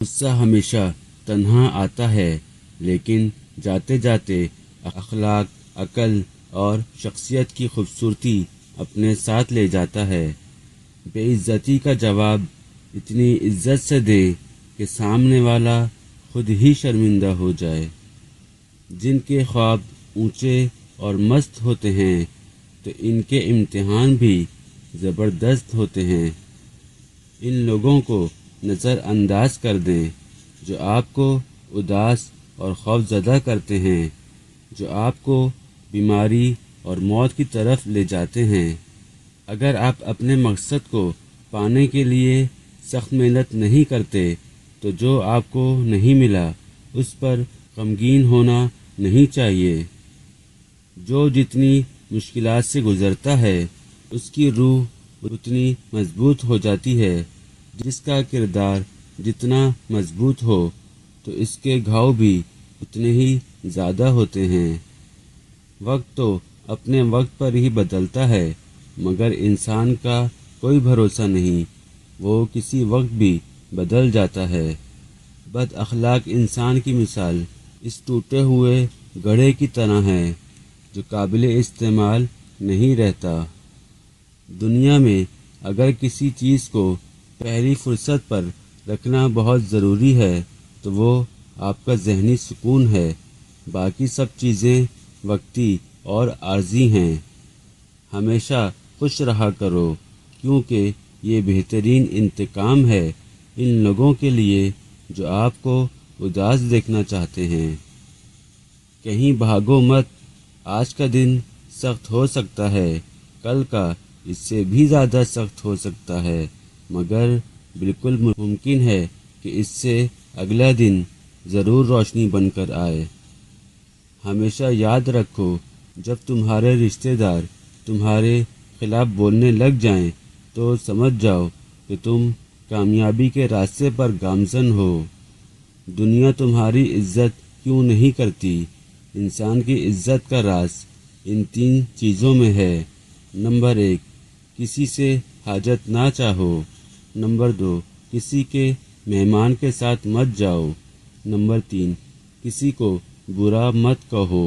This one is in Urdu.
غصہ ہمیشہ تنہا آتا ہے لیکن جاتے جاتے اخلاق، عقل اور شخصیت کی خوبصورتی اپنے ساتھ لے جاتا ہے۔ بے عزتی کا جواب اتنی عزت سے دے کہ سامنے والا خود ہی شرمندہ ہو جائے۔ جن کے خواب اونچے اور مست ہوتے ہیں تو ان کے امتحان بھی زبردست ہوتے ہیں۔ ان لوگوں کو نظر انداز کر دیں جو آپ کو اداس اور خوف زدہ کرتے ہیں، جو آپ کو بیماری اور موت کی طرف لے جاتے ہیں۔ اگر آپ اپنے مقصد کو پانے کے لیے سخت محنت نہیں کرتے تو جو آپ کو نہیں ملا اس پر غمگین ہونا نہیں چاہیے۔ جو جتنی مشکلات سے گزرتا ہے اس کی روح اتنی مضبوط ہو جاتی ہے۔ جس کا کردار جتنا مضبوط ہو تو اس کے گھاؤ بھی اتنے ہی زیادہ ہوتے ہیں۔ وقت تو اپنے وقت پر ہی بدلتا ہے مگر انسان کا کوئی بھروسہ نہیں، وہ کسی وقت بھی بدل جاتا ہے۔ بد اخلاق انسان کی مثال اس ٹوٹے ہوئے گھڑے کی طرح ہے جو قابل استعمال نہیں رہتا۔ دنیا میں اگر کسی چیز کو پہلی فرصت پر رکھنا بہت ضروری ہے تو وہ آپ کا ذہنی سکون ہے، باقی سب چیزیں وقتی اور عارضی ہیں۔ ہمیشہ خوش رہا کرو کیونکہ یہ بہترین انتقام ہے ان لوگوں کے لیے جو آپ کو اداس دیکھنا چاہتے ہیں۔ کہیں بھاگو مت، آج کا دن سخت ہو سکتا ہے، کل کا اس سے بھی زیادہ سخت ہو سکتا ہے، مگر بالکل ممکن ہے کہ اس سے اگلا دن ضرور روشنی بن کر آئے۔ ہمیشہ یاد رکھو جب تمہارے رشتہ دار تمہارے خلاف بولنے لگ جائیں تو سمجھ جاؤ کہ تم کامیابی کے راستے پر گامزن ہو۔ دنیا تمہاری عزت کیوں نہیں کرتی؟ انسان کی عزت کا راز ان 3 چیزوں میں ہے۔ نمبر 1، کسی سے حاجت نہ چاہو۔ نمبر 2، کسی کے مہمان کے ساتھ مت جاؤ۔ نمبر 3، کسی کو برا مت کہو۔